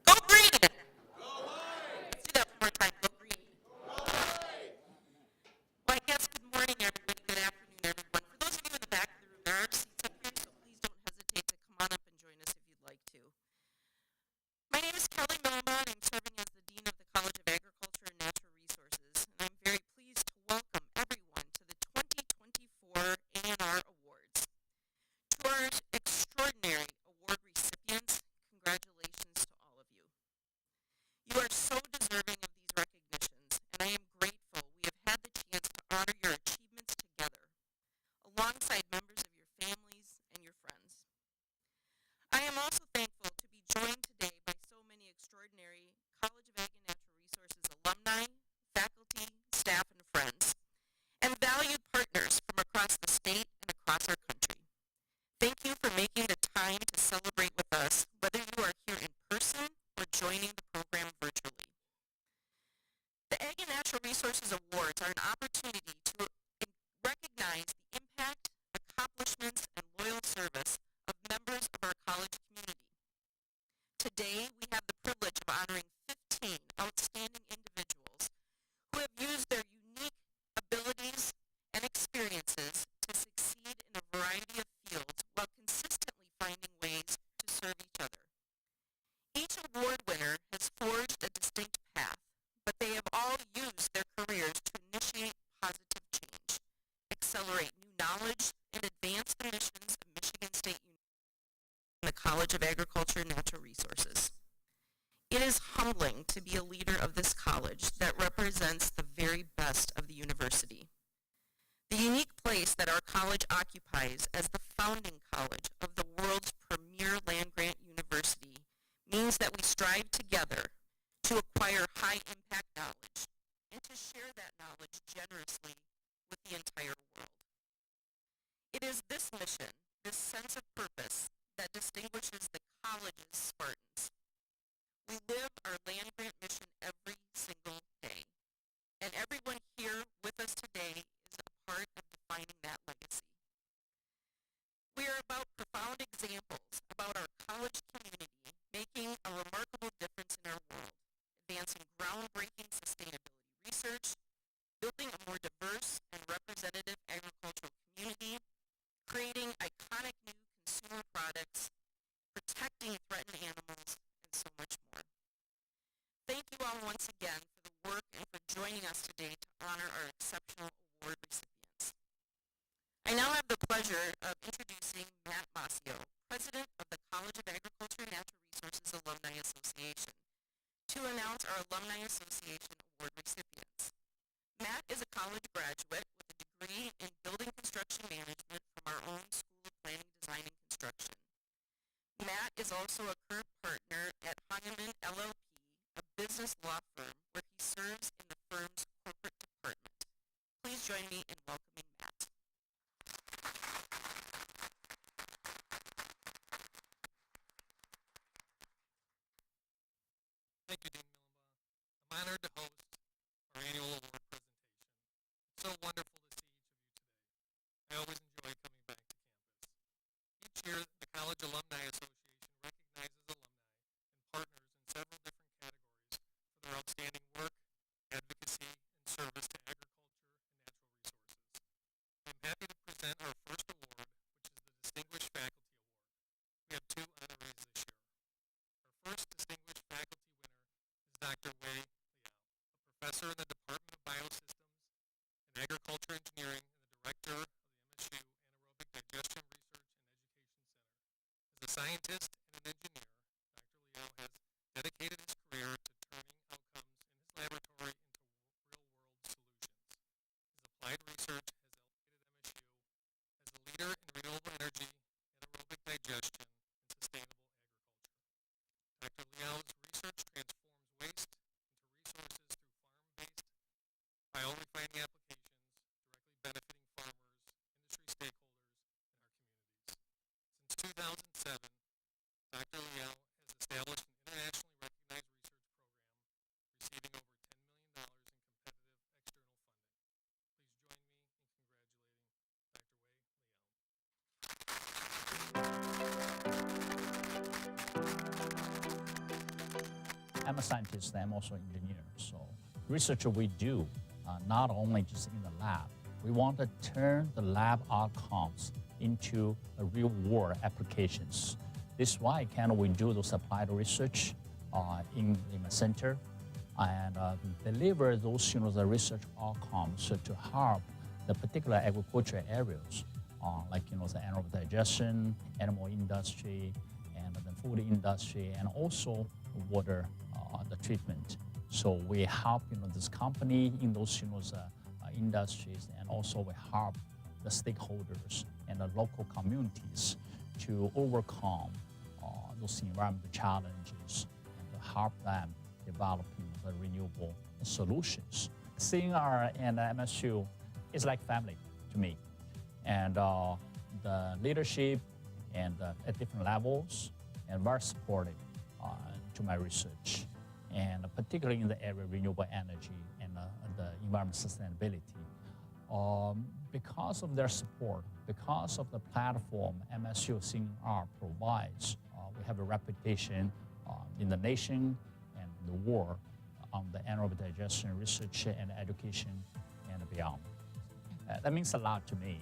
Go green! Let's do that one more time. Go green. Well, I guess good morning, everybody. Good afternoon, everyone. For those of you in the back of the room, there are seats up here, so please don't hesitate to come on up and join us if you'd like to. My name is Kelly Melma, and I'm serving as the Dean of the College of Agriculture and Natural Resources, and I'm very pleased to welcome everyone to the 2024 ANR Awards. To our extraordinary award recipients, congratulations to all of you. You are so deserving of these recognitions, and I am grateful we have had the chance to honor your achievements together, alongside members of your families and your friends. I am also thankful to be joined today by so many extraordinary College of Ag and Natural Resources alumni, faculty, staff, and friends, and valued partners from across the state and across our country. Thank you for making the time to celebrate with us, whether you are here in person or joining the program virtually. The Ag and Natural Resources Awards are an opportunity to recognize the impact, accomplishments, and loyal service of members of our college community. Today, we have the privilege of honoring 15 outstanding individuals who have used their unique abilities and experiences to succeed in a variety of fields while consistently finding ways to serve each other. Each award winner has forged a distinct path, but they have all used their careers to initiate positive change, accelerate new knowledge, and advance the missions of Michigan State University and the College of Agriculture and Natural Resources. It is humbling to be a leader of this college that represents the very best of the university. The unique place that our college occupies as the founding college of the world's premier land-grant university means that we strive together to acquire high-impact knowledge and to share that knowledge generously with the entire world. It is this mission, this sense of purpose, that distinguishes the college's Spartans. We live our land-grant mission every single day, and everyone here with us today is a part of defining that legacy. We are about profound examples about our college community making a remarkable difference in our world, advancing groundbreaking sustainability research, building a more diverse and representative agricultural community, creating iconic new consumer products, protecting threatened animals, and so much more. Thank you all once again for the work and for joining us today to honor our exceptional award recipients. I now have the pleasure of introducing Matt Mascio, President of the College of Agriculture and Natural Resources Alumni Association, to announce our Alumni Association Award recipients. Matt is a college graduate with a degree in Building Construction Management from our own School of Planning, Design, and Construction. Matt is also a current partner at Heinemann LLP, a business law firm where he serves in the firm's corporate department. Please join me in welcoming Matt. professor in the Department of Biosystems and Agriculture Engineering and the director of the MSU Anaerobic Digestion Research and Education Center. As a scientist and an engineer, Dr. Liao has dedicated his career to turning outcomes in his laboratory into real-world solutions. His applied research has elevated MSU as a leader in renewable energy, anaerobic digestion, and sustainable agriculture. Dr. Liao's research transforms waste into resources through farm-based biorefining applications, directly benefiting farmers, industry stakeholders, and our communities. Since 2007, Dr. Liao has established an internationally recognized research program, receiving over $10 million in competitive external funding. Please join me in congratulating Dr. Wei Liao. I'm a scientist, I'm also an engineer. So research we do, not only just in the lab, we want to turn the lab outcomes into real world applications. This is why we do those applied research in the center and deliver those the research outcomes to help the particular agriculture areas, like the anaerobic digestion, animal industry, and the food industry, and also water the treatment. So we help this company in those industries, and also we help the stakeholders and the local communities to overcome those environmental challenges and to help them developing the renewable solutions. CANR and MSU is like family to me, and the leadership and at different levels and very supportive to my research, and particularly in the area of renewable energy and the environmental sustainability. Because of their support, because of the platform MSU CANR provides, we have a reputation in the nation and the world on the anaerobic digestion research and education and beyond. That means a lot to me.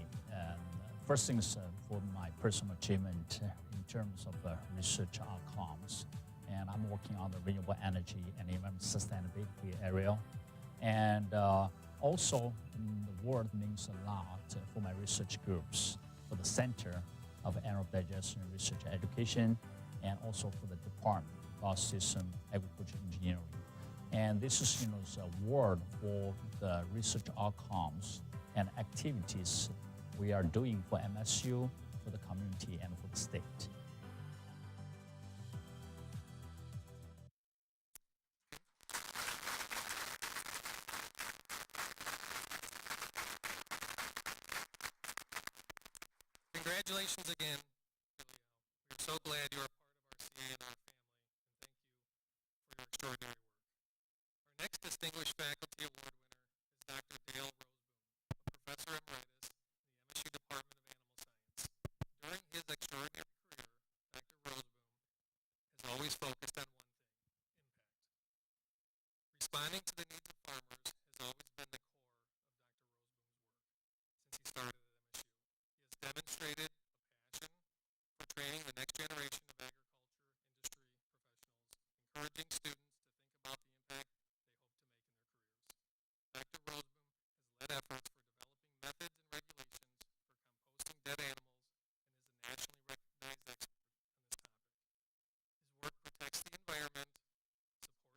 First things for my personal achievement in terms of research outcomes, and I'm working on the renewable energy and environmental sustainability area. And also, the word means a lot for my research groups, for the Center of Anaerobic Digestion Research Education, and also for the Department of Biosystems Agriculture Engineering. And this is, a word for the research outcomes and activities we are doing for MSU, for the community, and for the state. Congratulations again, Julio. We're so glad you're a part of our CANR family, and thank you for your extraordinary work. Our next Distinguished Faculty Award winner is Dr. Dale Roseboom, a professor emeritus in the MSU Department of Animal Science. During his extraordinary career, Dr. Roseboom has always focused on one thing: impact. Responding to the needs of farmers has always been the core of Dr. Roseboom's work since he started at MSU. He has demonstrated a passion for training the next generation of agriculture industry professionals, encouraging students to think about the impact they hope to make in their careers. Dr. Roseboom has led efforts for developing methods and regulations for composting dead animals and is a nationally recognized expert on this topic. His work protects the environment,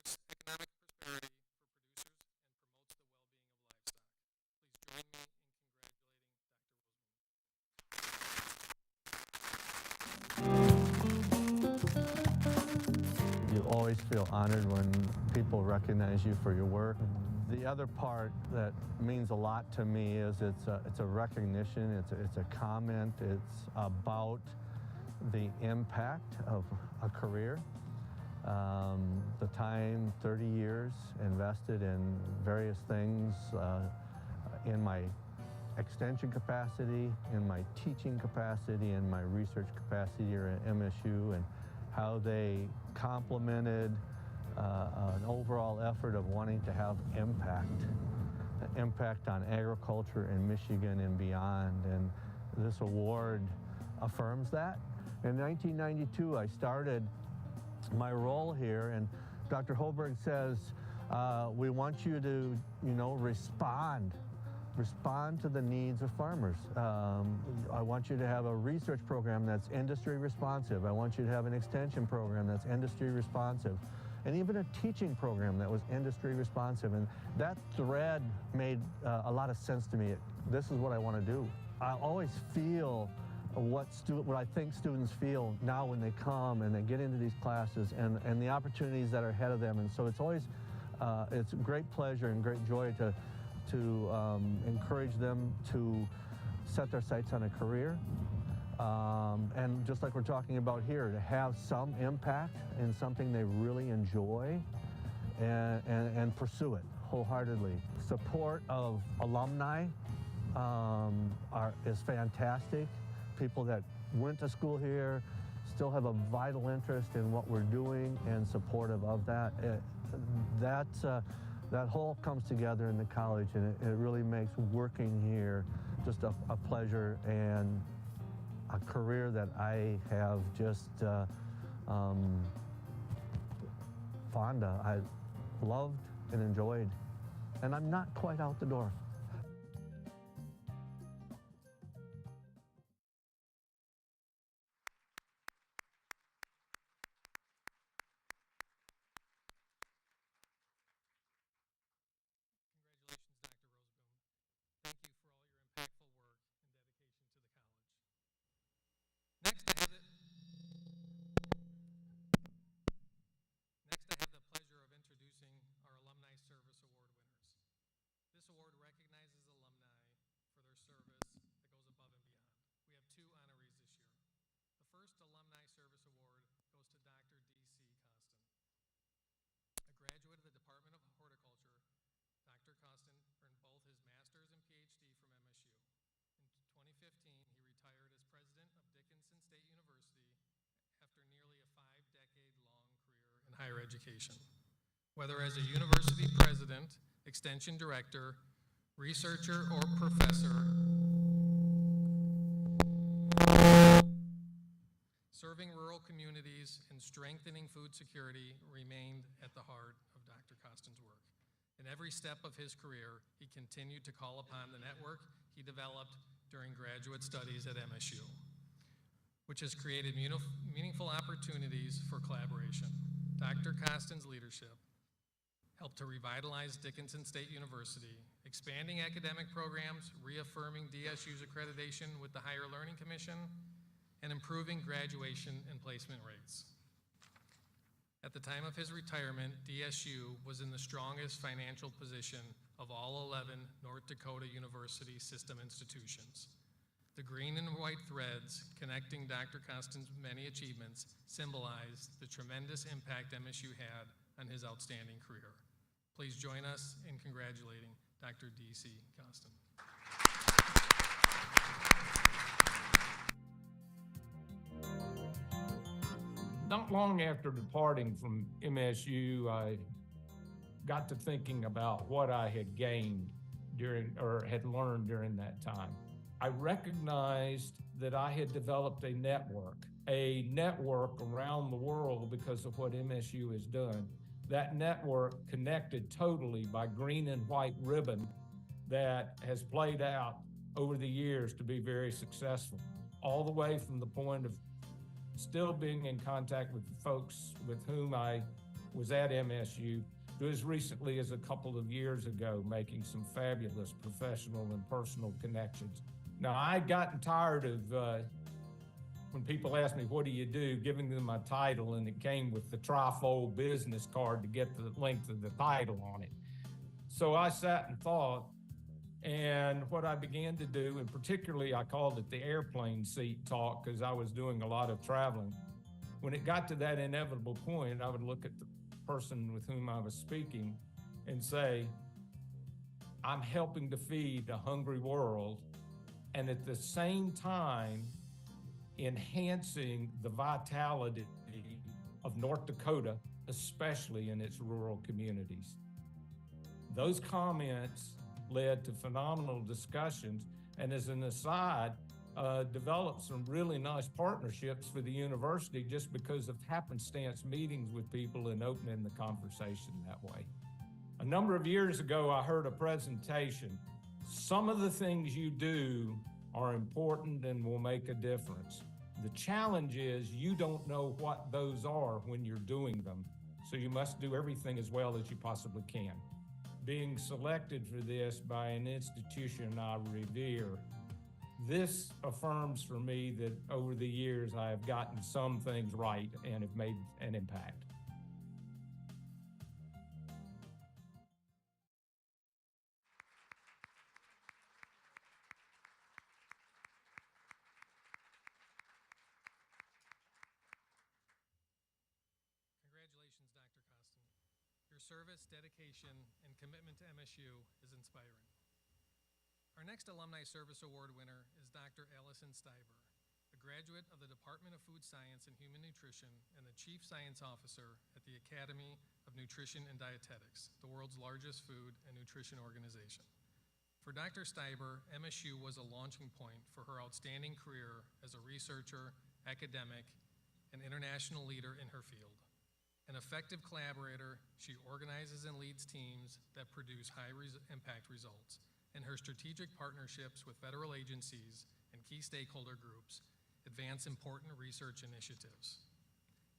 supports economic prosperity for producers, and promotes the well-being of livestock. Please join me in You always feel honored when people recognize you for your work. The other part that means a lot to me is it's a recognition, it's a comment, it's about the impact of a career. The time, 30 years invested in various things in my extension capacity, in my teaching capacity, in my research capacity here at MSU, and how they complemented an overall effort of wanting to have impact on agriculture in Michigan and beyond. And this award affirms that. In 1992, I started my role here, and Dr. Holberg says, We want you to, respond to the needs of farmers. I want you to have a research program that's industry responsive. I want you to have an extension program that's industry responsive, and even a teaching program that was industry responsive. And that thread made a lot of sense to me. This is what I want to do. I always feel what I think students feel now when they come and they get into these classes, and the opportunities that are ahead of them. And so it's always it's a great pleasure and great joy to encourage them to set their sights on a career, and just like we're talking about here, to have some impact in something they really enjoy, and pursue it wholeheartedly. Support of alumni is fantastic. People that went to school here still have a vital interest in what we're doing and supportive of that. That whole comes together in the college, and it really makes working here just a pleasure and a career that I have just fond of. I loved and enjoyed, and I'm not quite out the door. Next, I have the pleasure of introducing our Alumni Service Award winners. This award recognizes alumni for their service that goes above and beyond. We have 2 honorees this year. The first Alumni Service Award goes to Dr. D.C. Costin. A graduate of the Department of Horticulture, Dr. Costin earned both his master's and PhD from MSU. In 2015, he retired as president of Dickinson State University after nearly a 5-decade-long career in higher education. Whether as a university president, extension director, researcher, or professor, serving rural communities and strengthening food security remained at the heart of Dr. Costin's work. In every step of his career, he continued to call upon the network he developed during graduate studies at MSU, which has created meaningful opportunities for collaboration. Dr. Costin's leadership helped to revitalize Dickinson State University, expanding academic programs, reaffirming DSU's accreditation with the Higher Learning Commission, and improving graduation and placement rates. At the time of his retirement, DSU was in the strongest financial position of all 11 North Dakota University system institutions. The green and white threads connecting Dr. Costin's many achievements symbolize the tremendous impact MSU had on his outstanding career. Please join us in congratulating Dr. D.C. Costin. Not long after departing from MSU, I got to thinking about what I had gained had learned during that time. I recognized that I had developed a network around the world because of what MSU has done. That network connected totally by green and white ribbon that has played out over the years to be very successful, all the way from the point of still being in contact with the folks with whom I was at MSU to as recently as a couple of years ago, making some fabulous professional and personal connections. Now, I'd gotten tired of when people asked me, what do you do, giving them my title, and it came with the trifold business card to get the length of the title on it. So I sat and thought, and what I began to do, and particularly I called it the airplane seat talk because I was doing a lot of traveling. When it got to that inevitable point, I would look at the person with whom I was speaking and say, I'm helping to feed a hungry world, and at the same time, enhancing the vitality of North Dakota, especially in its rural communities. Those comments led to phenomenal discussions, and as an aside, developed some really nice partnerships for the university just because of happenstance meetings with people and opening the conversation that way. number of years ago, I heard a presentation. Some of the things you do are important and will make a difference. The challenge is you don't know what those are when you're doing them, so you must do everything as well as you possibly can. Being selected for this by an institution I revere, this affirms for me that over the years I have gotten some things right and have made an impact. Congratulations, Dr. Costin. Your service, dedication, and commitment to MSU is inspiring. Our next Alumni Service Award winner is Dr. Allison Steiber, a graduate of the Department of Food Science and Human Nutrition and the Chief Science Officer at the Academy of Nutrition and Dietetics, the world's largest food and nutrition organization. For Dr. Steiber, MSU was a launching point for her outstanding career as a researcher, academic, and international leader in her field. An effective collaborator, she organizes and leads teams that produce high-impact results, and her strategic partnerships with federal agencies and key stakeholder groups advance important research initiatives.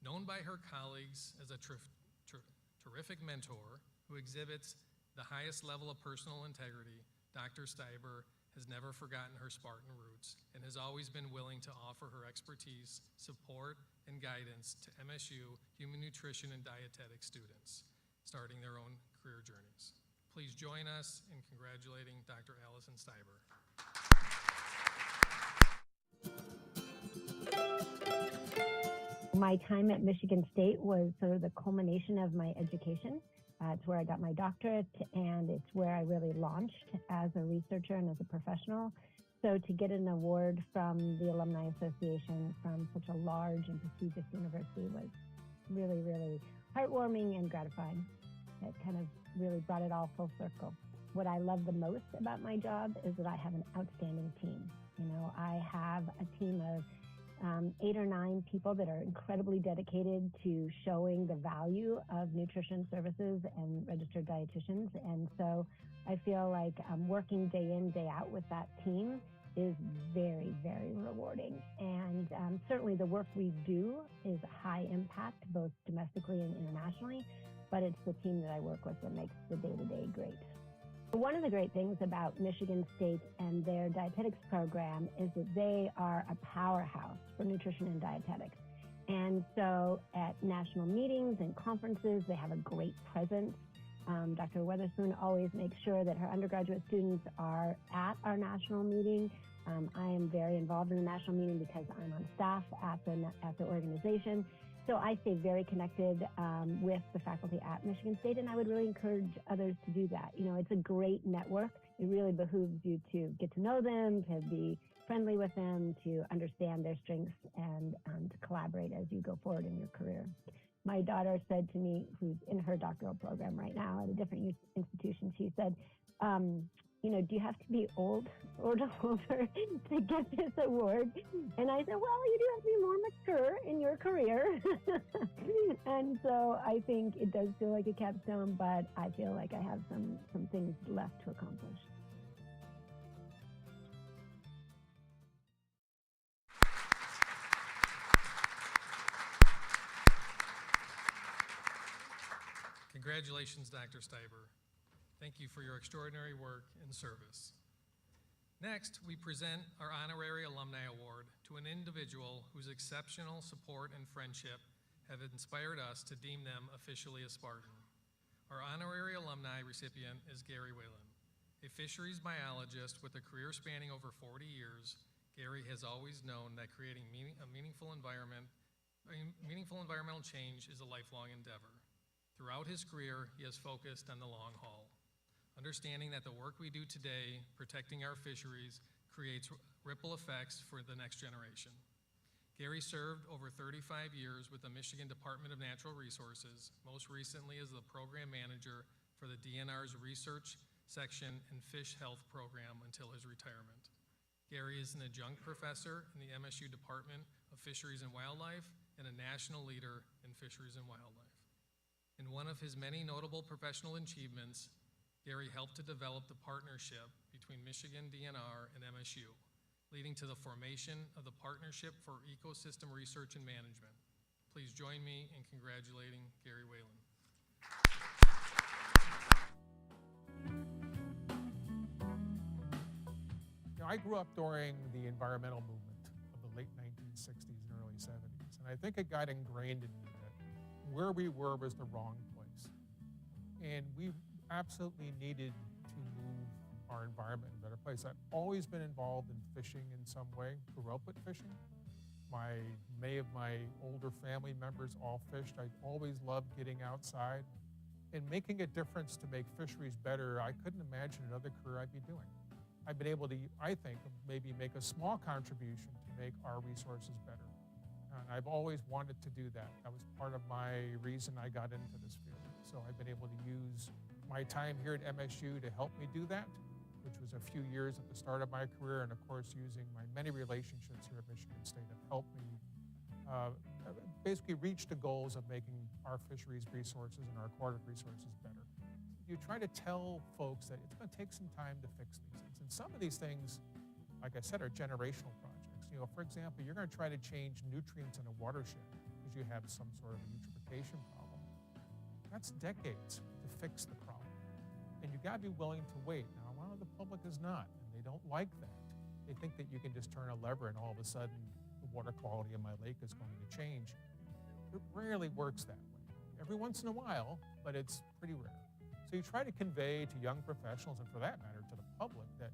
Known by her colleagues as a terrific mentor who exhibits the highest level of personal integrity, Dr. Steiber has never forgotten her Spartan roots and has always been willing to offer her expertise, support, and guidance to MSU human nutrition and dietetic students starting their own career journeys. Please join us in congratulating Dr. Allison Steiber. My time at Michigan State was sort of the culmination of my education. It's where I got my doctorate, and it's where I really launched as a researcher and as a professional. So to get an award from the Alumni Association from such a large and prestigious university was really, really heartwarming and gratifying. It kind of really brought it all full circle. What I love the most about my job is that I have an outstanding team. You know, I have a team of 8 or 9 people that are incredibly dedicated to showing the value of nutrition services and registered dietitians. And so I feel like working day in, day out with that team is very, very rewarding. And certainly the work we do is high impact, both domestically and internationally, but it's the team that I work with that makes the day-to-day great. One of the great things about Michigan State and their dietetics program is that they are a powerhouse for nutrition and dietetics. And so at national meetings and conferences, they have a great presence. Dr. Weatherspoon always makes sure that her undergraduate students are at our national meeting. I am very involved in the national meeting because I'm on staff at the organization. So I stay very connected with the faculty at Michigan State, and I would really encourage others to do that. You know, it's a great network. It really behooves you to get to know them, to be friendly with them, to understand their strengths, and to collaborate as you go forward in your career. My daughter said to me, who's in her doctoral program right now at a different institution, she said, you know, do you have to be older to get this award? And I said, well, you do have to be more mature in your career. And so I think it does feel like a capstone, but I feel like I have some things left to accomplish. Congratulations, Dr. Steiber. Thank you for your extraordinary work and service. Next, we present our Honorary Alumni Award to an individual whose exceptional support and friendship have inspired us to deem them officially a Spartan. Our honorary alumni recipient is Gary Whalen. A fisheries biologist with a career spanning over 40 years, Gary has always known that creating meaningful environmental change is a lifelong endeavor. Throughout his career, he has focused on the long haul, understanding that the work we do today, protecting our fisheries, creates ripple effects for the next generation. Gary served over 35 years with the Michigan Department of Natural Resources, most recently as the program manager for the DNR's research section and fish health program until his retirement. Gary is an adjunct professor in the MSU Department of Fisheries and Wildlife and a national leader in fisheries and wildlife. In one of his many notable professional achievements, Gary helped to develop the partnership between Michigan DNR and MSU, leading to the formation of the Partnership for Ecosystem Research and Management. Please join me in congratulating Gary Whalen. I grew up during the environmental movement of the late 1960s and early 70s, and I think it got ingrained in me that where we were was the wrong place. And we absolutely needed to move our environment in a better place. I've always been involved in fishing in some way, grew up with fishing. Many of my older family members all fished. I always loved getting outside and making a difference to make fisheries better. I couldn't imagine another career I'd be doing. I've been able to, I think, maybe make a small contribution to make our resources better. And I've always wanted to do that. That was part of my reason I got into this field. So I've been able to use my time here at MSU to help me do that, which was a few years at the start of my career, and of course using my many relationships here at Michigan State have helped me basically reach the goals of making our fisheries resources and our aquatic resources better. You try to tell folks that it's going to take some time to fix these things. And some of these things, like I said, are generational projects. You know, for example, you're going to try to change nutrients in a watershed because you have some sort of a eutrophication problem. That's decades to fix the problem. And you got to be willing to wait. Now, a lot of the public is not, and they don't like that. They think that you can just turn a lever and all of a sudden the water quality in my lake is going to change. It rarely works that way. Every once in a while, but it's pretty rare. So you try to convey to young professionals, and for that matter, to the public, that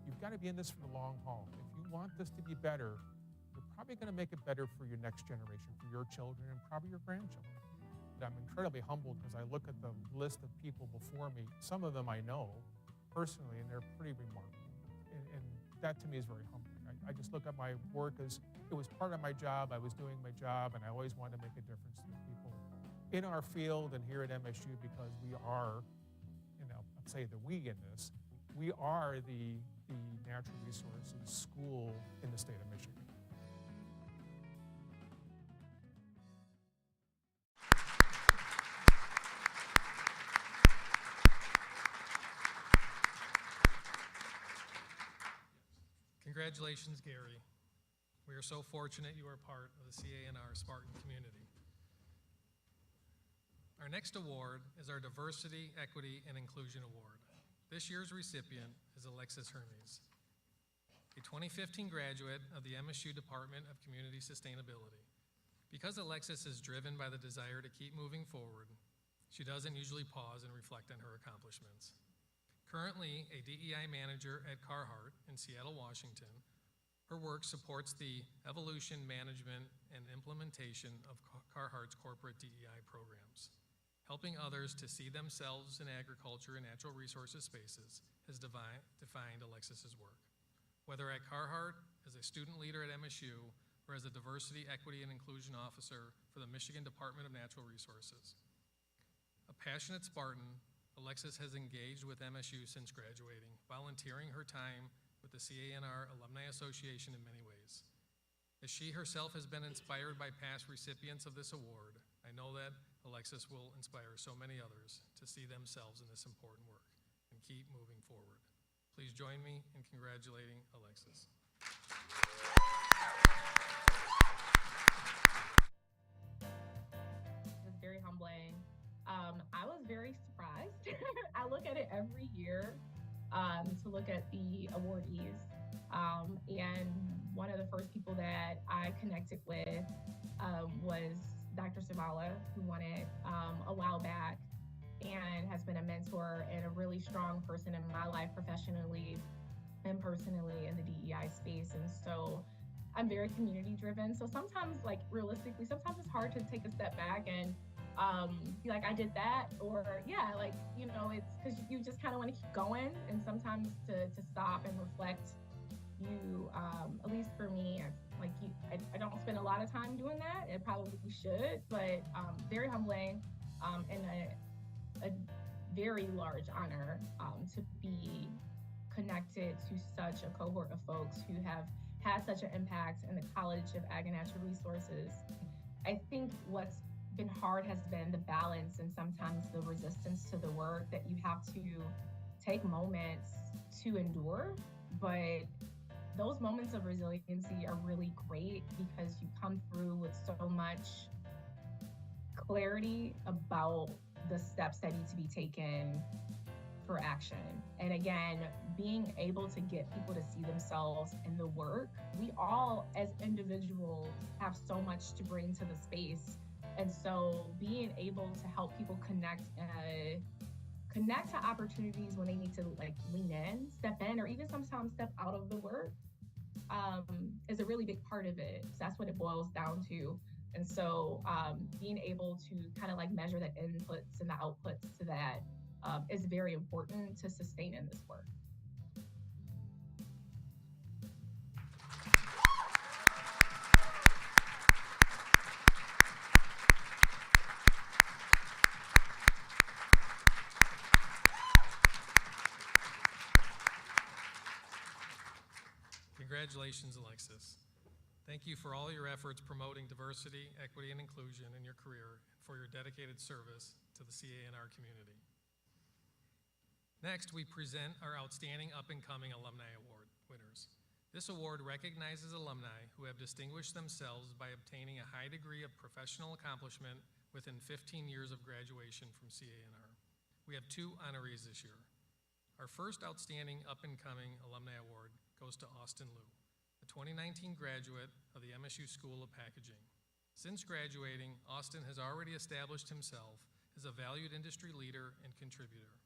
you've got to be in this for the long haul. If you want this to be better, you're probably going to make it better for your next generation, for your children, and probably your grandchildren. And I'm incredibly humbled because I look at the list of people before me. Some of them I know personally, and they're pretty remarkable. And that to me is very humbling. I just look at my work as it was part of my job. I was doing my job, and I always wanted to make a difference to the people in our field and here at MSU, because we are, I'll say the we in this, we are the natural resources school in the state of Michigan. Congratulations, Gary. We are so fortunate you are part of the CANR Spartan community. Our next award is our Diversity, Equity, and Inclusion Award. This year's recipient is Alexis Hermes, a 2015 graduate of the MSU Department of Community Sustainability. Because Alexis is driven by the desire to keep moving forward, she doesn't usually pause and reflect on her accomplishments. Currently a DEI manager at Carhartt in Seattle, Washington, her work supports the evolution, management, and implementation of Carhartt's corporate DEI programs. Helping others to see themselves in agriculture and natural resources spaces has defined Alexis's work. Whether at Carhartt, as a student leader at MSU, or as a diversity, equity, and inclusion officer for the Michigan Department of Natural Resources. A passionate Spartan, Alexis has engaged with MSU since graduating, volunteering her time with the CANR Alumni Association in many ways. As she herself has been inspired by past recipients of this award, I know that Alexis will inspire so many others to see themselves in this important work and keep moving forward. Please join me in congratulating Alexis. It was very humbling. I was very surprised. I look at it every year to look at the awardees. And one of the first people that I connected with was Dr. Savala, who won it a while back and has been a mentor and a really strong person in my life professionally and personally in the DEI space. And so I'm very community driven. So sometimes, like realistically, sometimes it's hard to take a step back and be like, I did that, or yeah, like, you know, it's because you just kind of want to keep going. And sometimes to stop and reflect, you, at least for me, I don't spend a lot of time doing that. It probably should, but very humbling and a very large honor to be connected to such a cohort of folks who have had such an impact in the College of Ag and Natural Resources. I think what's been hard has been the balance and sometimes the resistance to the work that you have to take moments to endure. But those moments of resiliency are really great because you come through with so much clarity about the steps that need to be taken for action. And again, being able to get people to see themselves in the work. We all, as individuals, have so much to bring to the space. And so being able to help people connect to opportunities when they need to like lean in, step in, or even sometimes step out of the work is a really big part of it. So that's what it boils down to. And so being able to kind of like measure the inputs and the outputs to that is very important to sustain in this work. Congratulations, Alexis. Thank you for all your efforts promoting diversity, equity, and inclusion in your career and for your dedicated service to the CANR community. Next, we present our Outstanding Up-and-Coming Alumni Award winners. This award recognizes alumni who have distinguished themselves by obtaining a high degree of professional accomplishment within 15 years of graduation from CANR. We have 2 honorees this year. Our first Outstanding Up-and-Coming Alumni Award goes to Austin Liu, a 2019 graduate of the MSU School of Packaging. Since graduating, Austin has already established himself as a valued industry leader and contributor.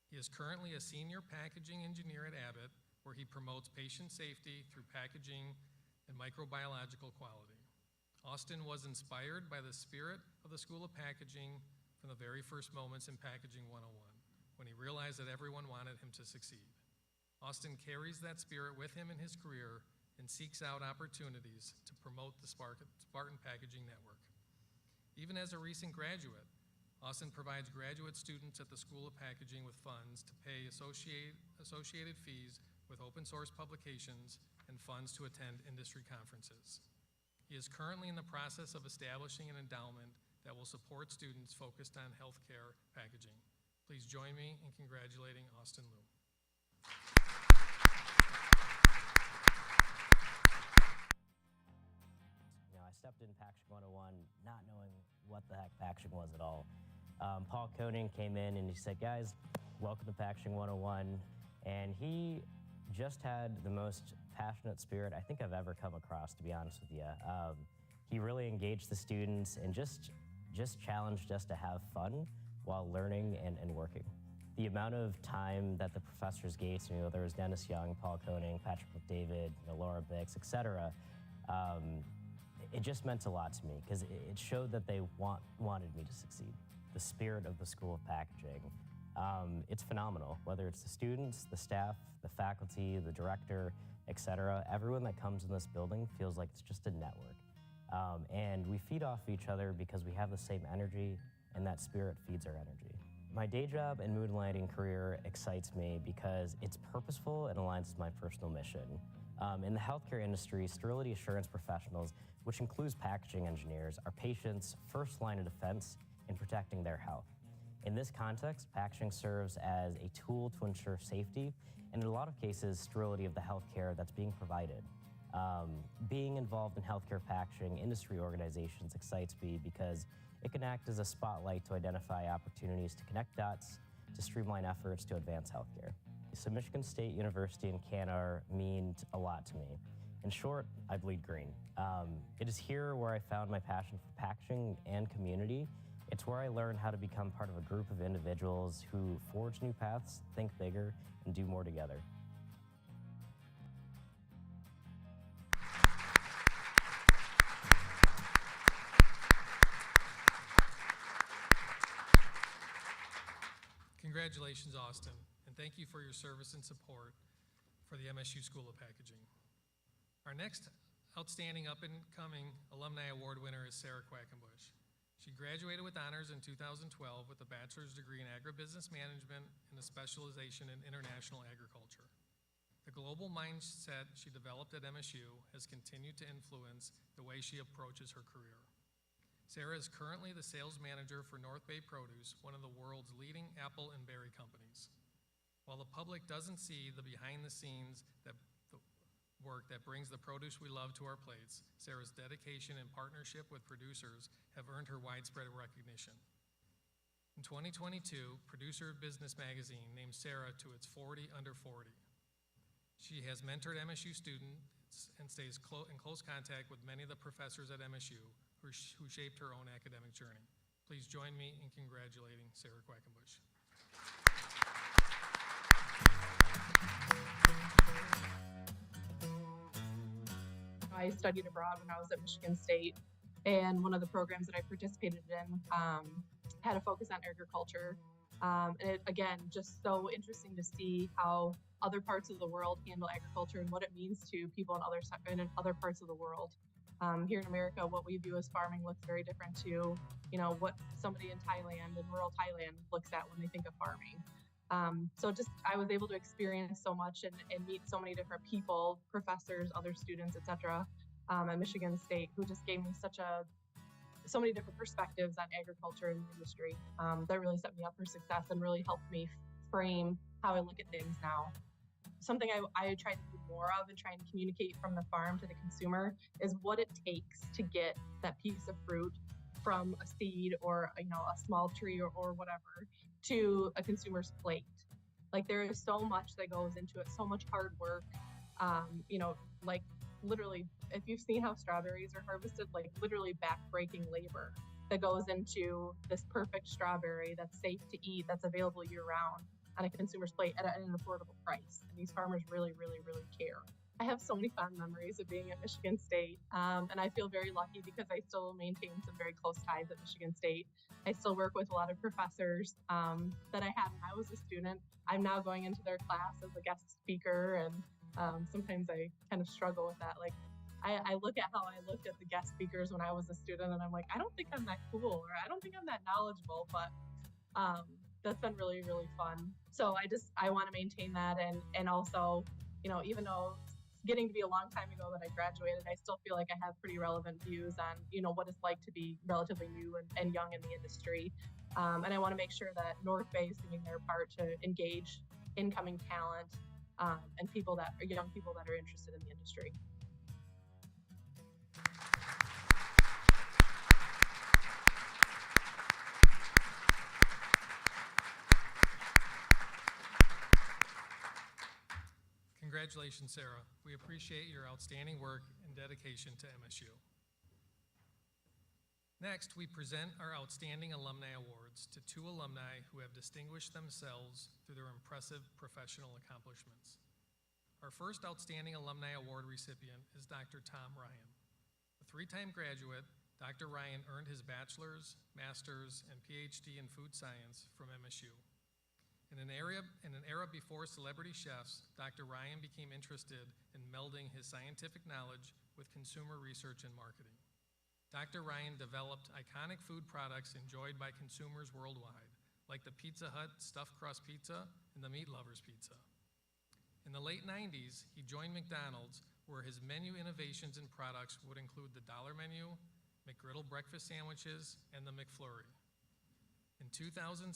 He is currently a senior packaging engineer at Abbott, where he promotes patient safety through packaging and microbiological quality. Austin was inspired by the spirit of the School of Packaging from the very first moments in Packaging 101, when he realized that everyone wanted him to succeed. Austin carries that spirit with him in his career and seeks out opportunities to promote the Spartan Packaging Network. Even as a recent graduate, Austin provides graduate students at the School of Packaging with funds to pay associated fees with open source publications and funds to attend industry conferences. He is currently in the process of establishing an endowment that will support students focused on healthcare packaging. Please join me in congratulating Austin Liu. I stepped in Packaging 101 not knowing what the heck packaging was at all. Paul Koning came in and he said, guys, welcome to Packaging 101. And he just had the most passionate spirit I think I've ever come across, to be honest with you. He really engaged the students and just challenged us to have fun while learning and working. The amount of time that the professors gave to me, whether it was Dennis Young, Paul Koning, Patrick McDavid, Laura Bix, et cetera, it just meant a lot to me because it showed that they wanted me to succeed. The spirit of the School of Packaging, it's phenomenal. Whether it's the students, the staff, the faculty, the director, et cetera, everyone that comes in this building feels like it's just a network. And we feed off each other because we have the same energy and that spirit feeds our energy. My day job and mood lighting career excites me because it's purposeful and aligns with my personal mission. In the healthcare industry, sterility assurance professionals, which includes packaging engineers, are patients' first line of defense in protecting their health. In this context, packaging serves as a tool to ensure safety and in a lot of cases, sterility of the healthcare that's being provided. Being involved in healthcare packaging industry organizations excites me because it can act as a spotlight to identify opportunities to connect dots, to streamline efforts to advance healthcare. So Michigan State University and CANR mean a lot to me. In short, I bleed green. It is here where I found my passion for packaging and community. It's where I learned how to become part of a group of individuals who forge new paths, think bigger, and do more together. Congratulations, Austin, and thank you for your service and support for the MSU School of Packaging. Our next Outstanding Up-and-Coming Alumni Award winner is Sarah Quackenbush. She graduated with honors in 2012 with a bachelor's degree in agribusiness management and a specialization in international agriculture. The global mindset she developed at MSU has continued to influence the way she approaches her career. Sarah is currently the sales manager for North Bay Produce, one of the world's leading apple and berry companies. While the public doesn't see the behind-the-scenes work that brings the produce we love to our plates, Sarah's dedication and partnership with producers have earned her widespread recognition. In 2022, Producer Business Magazine named Sarah to its 40 Under 40. She has mentored MSU students and stays in close contact with many of the professors at MSU who shaped her own academic journey. Please join me in congratulating Sarah Quackenbush. I studied abroad when I was at Michigan State, and one of the programs that I participated in had a focus on agriculture. And it, again, just so interesting to see how other parts of the world handle agriculture and what it means to people in other parts of the world. Here in America, what we view as farming looks very different to, what somebody in Thailand, in rural Thailand, looks at when they think of farming. So I was able to experience so much and meet so many different people, professors, other students, etc. At Michigan State, who just gave me so many different perspectives on agriculture and the industry that really set me up for success and really helped me frame how I look at things now. Something I try to do more of and try and communicate from the farm to the consumer is what it takes to get that piece of fruit from a seed or a small tree or whatever to a consumer's plate. Like, there is so much that goes into it, so much hard work. Like literally, if you've seen how strawberries are harvested, like literally back-breaking labor that goes into this perfect strawberry that's safe to eat, that's available year-round on a consumer's plate at an affordable price. And these farmers really, really, really care. I have so many fond memories of being at Michigan State, and I feel very lucky because I still maintain some very close ties at Michigan State. I still work with a lot of professors that I had when I was a student. I'm now going into their class as a guest speaker, and sometimes I kind of struggle with that. Like, I look at how I looked at the guest speakers when I was a student, and I'm like, I don't think I'm that cool, or I don't think I'm that knowledgeable, but that's been really, really fun. So I want to maintain that, and also, even though getting to be a long time ago that I graduated, I still feel like I have pretty relevant views on, what it's like to be relatively new and young in the industry. And I want to make sure that North Bay is doing their part to engage incoming talent and young people that are interested in the industry. Congratulations, Sarah. We appreciate your outstanding work and dedication to MSU. Next, we present our Outstanding Alumni Awards to 2 alumni who have distinguished themselves through their impressive professional accomplishments. Our first Outstanding Alumni Award recipient is Dr. Tom Ryan. A 3-time graduate, Dr. Ryan earned his bachelor's, master's, and PhD in food science from MSU. In an era before celebrity chefs, Dr. Ryan became interested in melding his scientific knowledge with consumer research and marketing. Dr. Ryan developed iconic food products enjoyed by consumers worldwide, like the Pizza Hut stuffed crust pizza and the Meat Lovers pizza. In the late 90s, he joined McDonald's, where his menu innovations and products would include the Dollar Menu, McGriddle breakfast sandwiches, and the McFlurry. In 2007,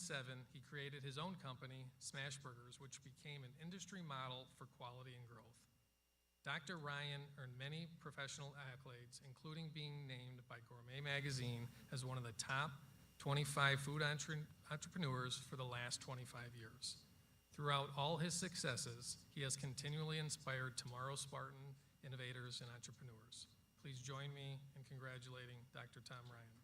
he created his own company, Smash Burgers, which became an industry model for quality and growth. Dr. Ryan earned many professional accolades, including being named by Gourmet Magazine as one of the top 25 food entrepreneurs for the last 25 years. Throughout all his successes, he has continually inspired tomorrow's Spartan innovators and entrepreneurs. Please join me in congratulating Dr. Tom Ryan.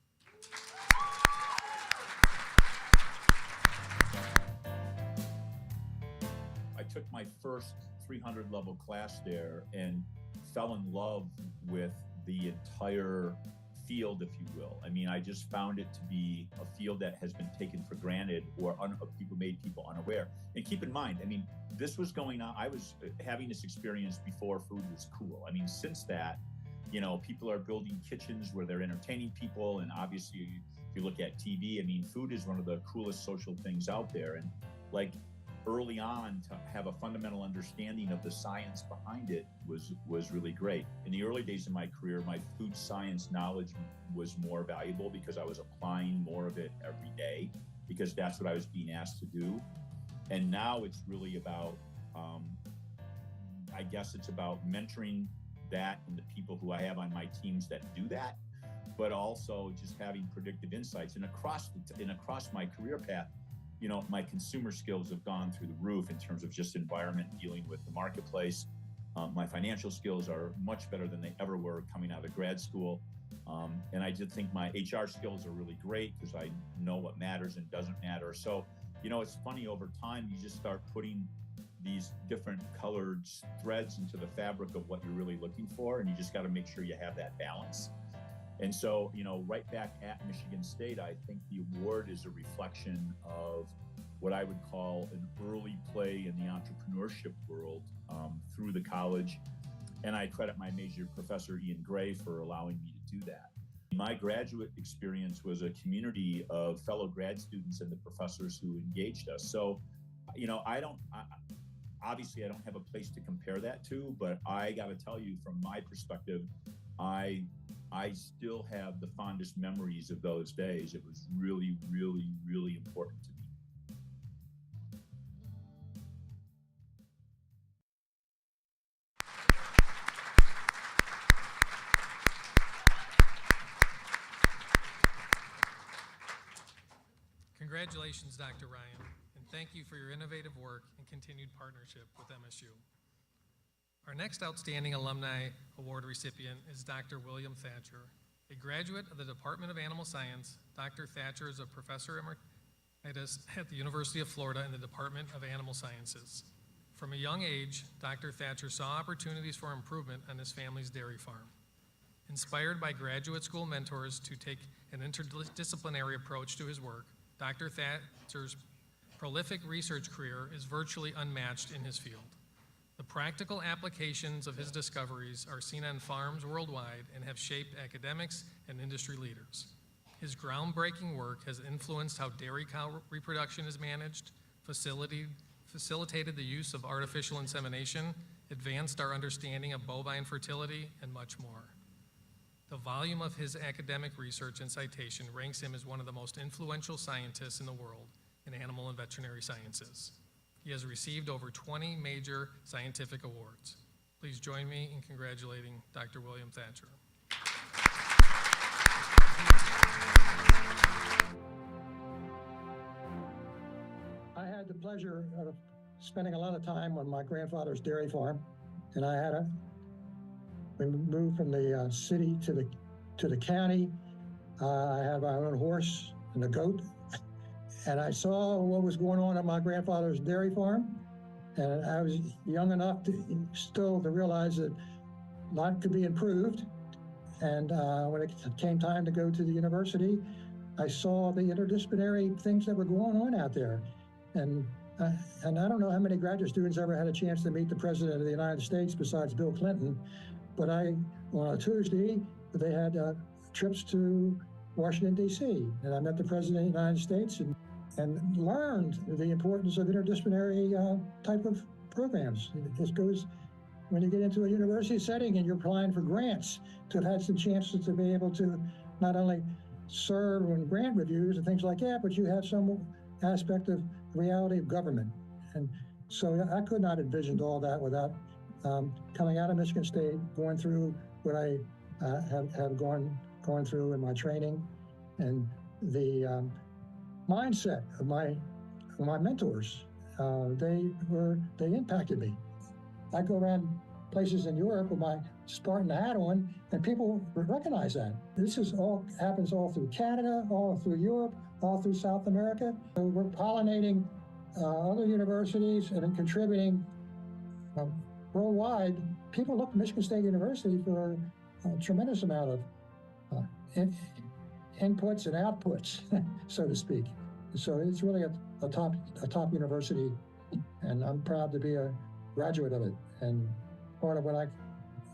I took my first 300 level class there and fell in love with the entire field, if you will. I mean, I just found it to be a field that has been taken for granted or made people unaware. And keep in mind, I mean, this was going on. I was having this experience before food was cool. I mean, since that, people are building kitchens where they're entertaining people. And obviously, if you look at TV, I mean, food is one of the coolest social things out there. And like, early on to have a fundamental understanding of the science behind it was really great. In the early days of my career, my food science knowledge was more valuable because I was applying more of it every day, because that's what I was being asked to do. And now it's really about, I guess it's about mentoring that and the people who I have on my teams that do that, but also just having predictive insights. And across my career path, you know, my consumer skills have gone through the roof in terms of just environment, dealing with the marketplace. My financial skills are much better than they ever were coming out of grad school. And I did think my HR skills are really great because I know what matters and doesn't matter. So, you know, it's funny, over time, you just start putting these different colored threads into the fabric of what you're really looking for. And you just got to make sure you have that balance. And so, you know, right back at Michigan State, I think the award is a reflection of what I would call an early play in the entrepreneurship world through the college. And I credit my major professor, Ian Gray, for allowing me to do that. My graduate experience was a community of fellow grad students and the professors who engaged us. So, you know, obviously I don't have a place to compare that to, but I got to tell you, from my perspective, I still have the fondest memories of those days. It was really, really, really important to me. Congratulations, Dr. Ryan, and thank you for your innovative work and continued partnership with MSU. Our next Outstanding Alumni Award recipient is Dr. William Thatcher. A graduate of the Department of Animal Science, Dr. Thatcher is a professor emeritus at the University of Florida in the Department of Animal Sciences. From a young age, Dr. Thatcher saw opportunities for improvement on his family's dairy farm. Inspired by graduate school mentors to take an interdisciplinary approach to his work, Dr. Thatcher's prolific research career is virtually unmatched in his field. The practical applications of his discoveries are seen on farms worldwide and have shaped academics and industry leaders. His groundbreaking work has influenced how dairy cow reproduction is managed, facilitated the use of artificial insemination, advanced our understanding of bovine fertility, and much more. The volume of his academic research and citation ranks him as one of the most influential scientists in the world in animal and veterinary sciences. He has received over 20 major scientific awards. Please join me in congratulating Dr. William Thatcher. I had the pleasure of spending a lot of time on my grandfather's dairy farm, and we moved from the city to the county. I had my own horse and a goat, and I saw what was going on at my grandfather's dairy farm. And I was young enough to realize that a lot could be improved. And when it came time to go to the university, I saw the interdisciplinary things that were going on out there. And I don't know how many graduate students ever had a chance to meet the President of the United States besides Bill Clinton. But on a Tuesday, they had trips to Washington, D.C. And I met the President of the United States and learned the importance of interdisciplinary type of programs. This goes when you get into a university setting and you're applying for grants, to have had some chances to be able to not only serve on grant reviews and things like that, but you have some aspect of reality of government. And so I could not envision all that without coming out of Michigan State, going through what I have gone through in my training, and the mindset of my mentors. They impacted me. I go around places in Europe with my Spartan hat on, and people recognize that. This happens all through Canada, all through Europe, all through South America. So we're pollinating other universities and contributing worldwide. People look at Michigan State University for a tremendous amount of inputs and outputs, so to speak. So it's really a top university, and I'm proud to be a graduate of it. And part of what I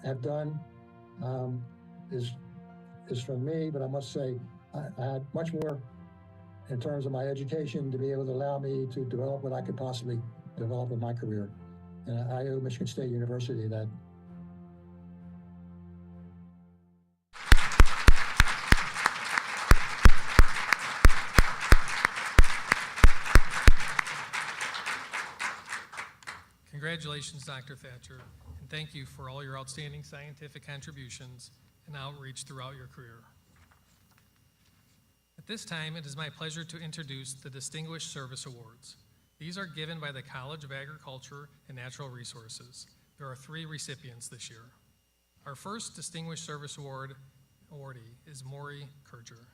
have done is from me, but I must say I had much more in terms of my education to be able to allow me to develop what I could possibly develop in my career. And I owe Michigan State University that. Congratulations, Dr. Thatcher, and thank you for all your outstanding scientific contributions and outreach throughout your career. At this time, it is my pleasure to introduce the Distinguished Service Awards. These are given by the College of Agriculture and Natural Resources. There are 3 recipients this year. Our first Distinguished Service Award awardee is Maury Kircher.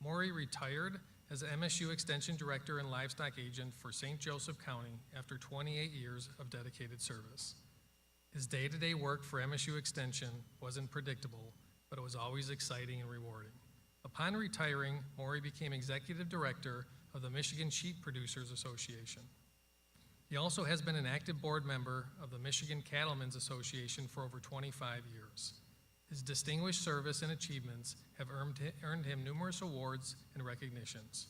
Maury retired as MSU Extension Director and Livestock Agent for St. Joseph County after 28 years of dedicated service. His day-to-day work for MSU Extension wasn't predictable, but it was always exciting and rewarding. Upon retiring, Maury became Executive Director of the Michigan Sheep Producers Association. He also has been an active board member of the Michigan Cattlemen's Association for over 25 years. His distinguished service and achievements have earned him numerous awards and recognitions.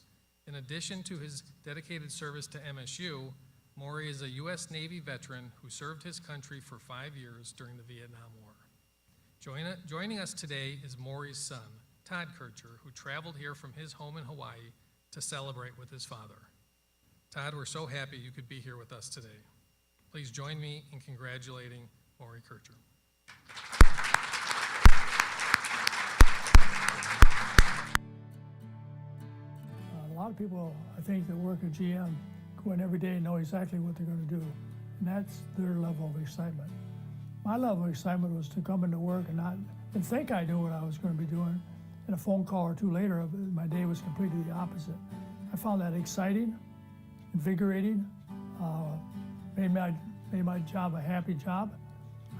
In addition to his dedicated service to MSU, Maury is a U.S. Navy veteran who served his country for 5 years during the Vietnam War. Joining us today is Maury's son, Todd Kircher, who traveled here from his home in Hawaii to celebrate with his father. Todd, we're so happy you could be here with us today. Please join me in congratulating Maury Kircher. A lot of people, I think, that work at GM go in every day and know exactly what they're going to do, and that's their level of excitement. My level of excitement was to come into work and think I knew what I was going to be doing, and a phone call or two later, my day was completely the opposite. I found that exciting, invigorating, made my job a happy job.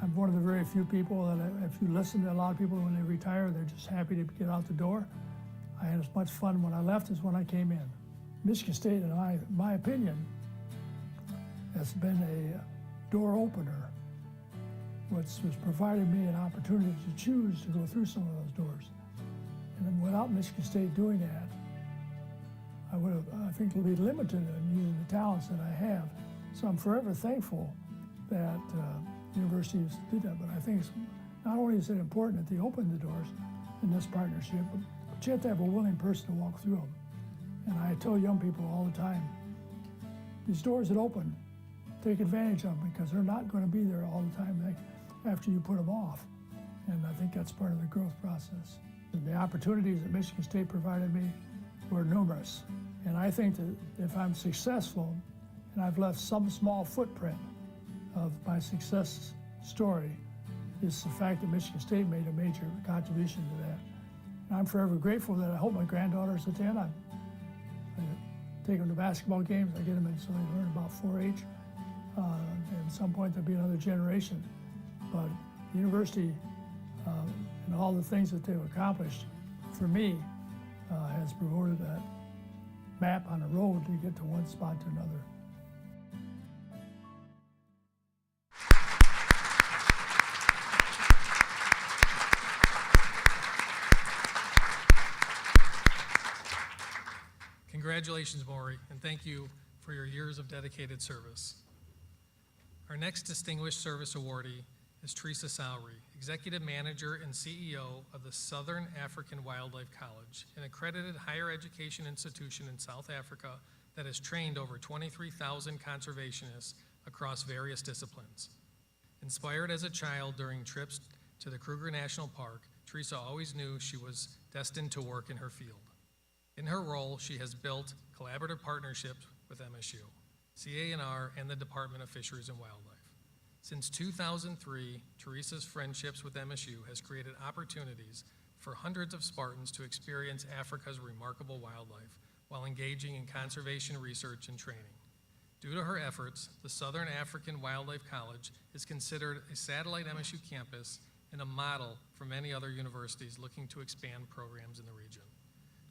I'm one of the very few people that, if you listen to a lot of people when they retire, they're just happy to get out the door. I had as much fun when I left as when I came in. Michigan State, in my opinion, has been a door opener, which has provided me an opportunity to choose to go through some of those doors. And then without Michigan State doing that, I think it'll be limited in using the talents that I have. So I'm forever thankful that universities did that. But I think it's, not only is it important that they open the doors in this partnership, but you have to have a willing person to walk through them. And I tell young people all the time, these doors that open, take advantage of them, because they're not going to be there all the time after you put them off. And I think that's part of the growth process. And the opportunities that Michigan State provided me were numerous. And I think that if I'm successful, and I've left some small footprint of my success story, is the fact that Michigan State made a major contribution to that. And I'm forever grateful that I hope my granddaughters attend. I take them to basketball games, I get them in so they learn about 4-H. And at some point there'll be another generation. But the university and all the things that they've accomplished, for me, has promoted that map on a road to get to one spot to another. Congratulations, Maury, and thank you for your years of dedicated service. Our next Distinguished Service Awardee is Teresa Sowry, Executive Manager and CEO of the Southern African Wildlife College, an accredited higher education institution in South Africa that has trained over 23,000 conservationists across various disciplines. Inspired as a child during trips to the Kruger National Park, Teresa always knew she was destined to work in her field. In her role, she has built collaborative partnerships with MSU, CANR, and the Department of Fisheries and Wildlife. Since 2003, Teresa's friendships with MSU has created opportunities for hundreds of Spartans to experience Africa's remarkable wildlife while engaging in conservation research and training. Due to her efforts, the Southern African Wildlife College is considered a satellite MSU campus and a model for many other universities looking to expand programs in the region.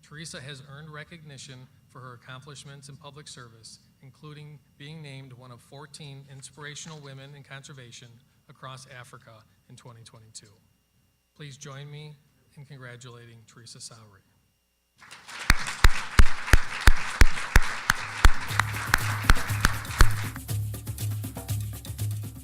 Teresa has earned recognition for her accomplishments in public service, including being named one of 14 inspirational women in conservation across Africa in 2022. Please join me in congratulating Teresa Sowry.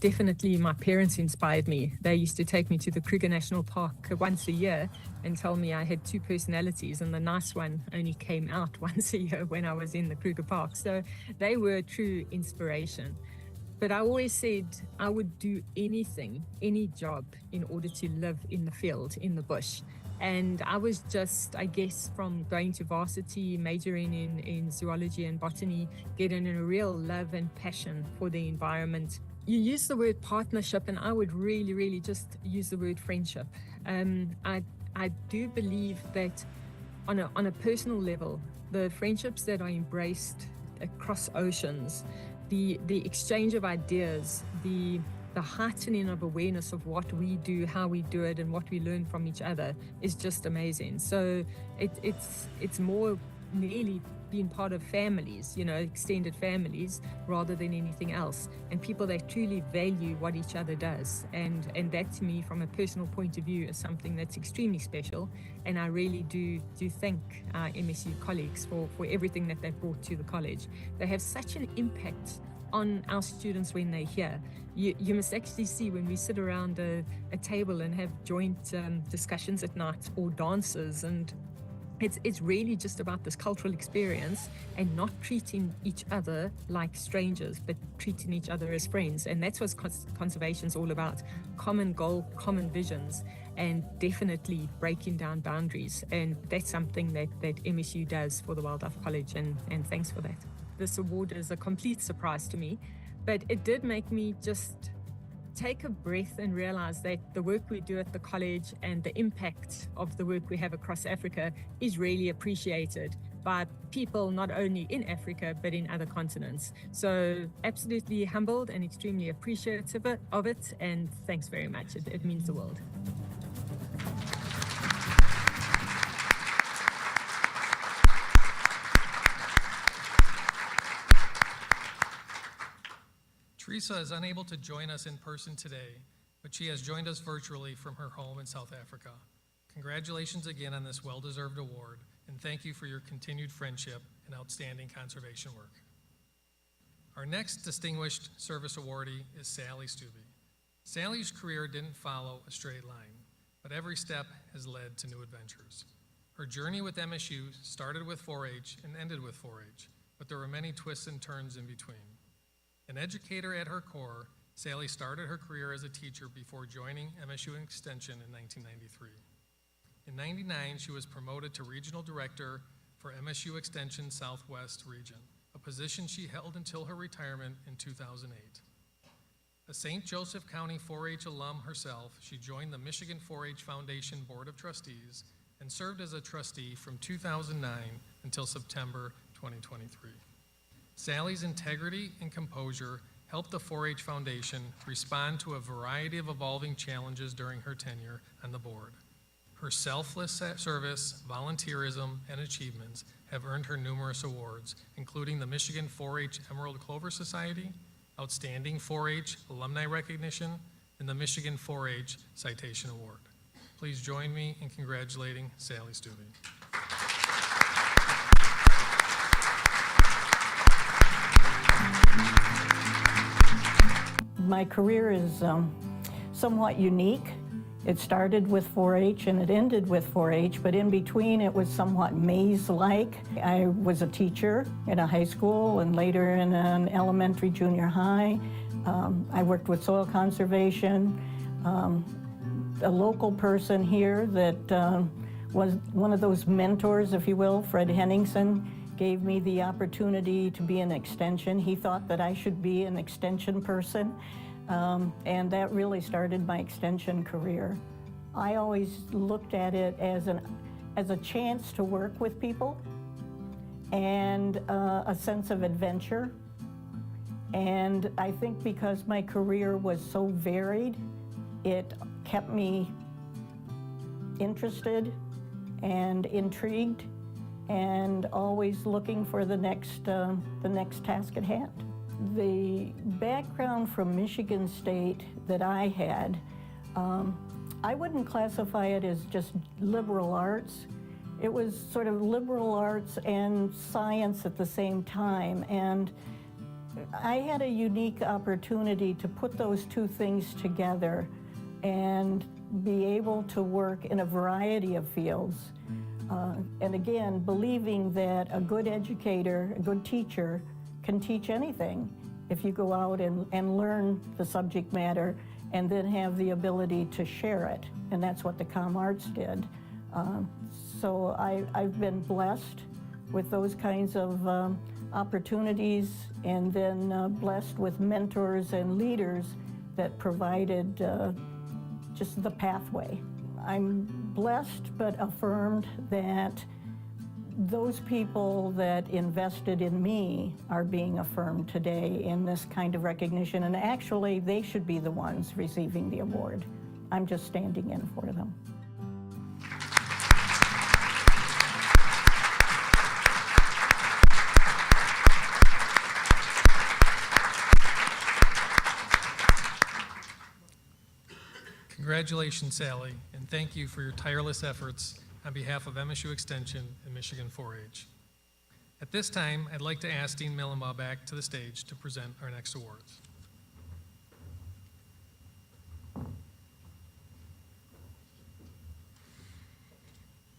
definitely my parents inspired me. They used to take me to the Kruger National Park once a year and tell me I had two personalities, and the nice one only came out once a year when I was in the Kruger Park. So they were true inspiration. But I always said I would do anything, any job, in order to live in the field, in the bush. And I was just, I guess, from going to varsity, majoring in zoology and botany, getting a real love and passion for the environment. You use the word partnership, and I would really, really just use the word friendship. I do believe that on a personal level, the friendships that are embraced across oceans, the exchange of ideas, the heightening of awareness of what we do, how we do it, and what we learn from each other is just amazing. So it's more nearly being part of families, extended families, rather than anything else, and people that truly value what each other does. And that, to me, from a personal point of view, is something that's extremely special. And I really do thank our MSU colleagues for everything that they've brought to the college. They have such an impact on our students when they're here. You must actually see when we sit around a table and have joint discussions at night, or dances, and it's really just about this cultural experience and not treating each other like strangers, but treating each other as friends. And that's what conservation's all about: common goal, common visions, and definitely breaking down boundaries. And that's something that MSU does for the Wildlife College, and thanks for that. This award is a complete surprise to me, but it did make me just take a breath and realize that the work we do at the college and the impact of the work we have across Africa is really appreciated by people not only in Africa but in other continents. So absolutely humbled and extremely appreciative of it, and thanks very much. It means the world. Teresa is unable to join us in person today, but she has joined us virtually from her home in South Africa. Congratulations again on this well-deserved award, and thank you for your continued friendship and outstanding conservation work. Our next Distinguished Service Awardee is Sally Stubbe. Sally's career didn't follow a straight line, but every step has led to new adventures. Her journey with MSU started with 4-H and ended with 4-H, but there were many twists and turns in between. An educator at her core, Sally started her career as a teacher before joining MSU Extension in 1993. In 1999, she was promoted to Regional Director for MSU Extension Southwest Region, a position she held until her retirement in 2008. A St. Joseph County 4-H alum herself, she joined the Michigan 4-H Foundation Board of Trustees and served as a trustee from 2009 until September 2023. Sally's integrity and composure helped the 4-H Foundation respond to a variety of evolving challenges during her tenure on the board. Her selfless service, volunteerism, and achievements have earned her numerous awards, including the Michigan 4-H Emerald Clover Society, Outstanding 4-H Alumni Recognition, and the Michigan 4-H Citation Award. Please join me in congratulating Sally Stubbe. My career is somewhat unique. It started with 4-H and it ended with 4-H, but in between it was somewhat maze-like. I was a teacher in a high school and later in an elementary junior high. I worked with soil conservation. A local person here that was one of those mentors, if you will, Fred Henningsen, gave me the opportunity to be an extension. He thought that I should be an extension person, and that really started my extension career. I always looked at it as a chance to work with people and a sense of adventure. And I think because my career was so varied, it kept me interested and intrigued and always looking for the next task at hand. The background from Michigan State that I had, I wouldn't classify it as just liberal arts. It was sort of liberal arts and science at the same time. And I had a unique opportunity to put those two things together and be able to work in a variety of fields. And again, believing that a good educator, a good teacher, can teach anything if you go out and learn the subject matter and then have the ability to share it. And that's what the ComArts did. So I've been blessed with those kinds of opportunities, and then blessed with mentors and leaders that provided just the pathway. I'm blessed but affirmed that those people that invested in me are being affirmed today in this kind of recognition, and actually they should be the ones receiving the award. I'm just standing in for them. Congratulations, Sally, and thank you for your tireless efforts on behalf of MSU Extension and Michigan 4-H. At this time, I'd like to ask Dean Millenbaugh back to the stage to present our next awards.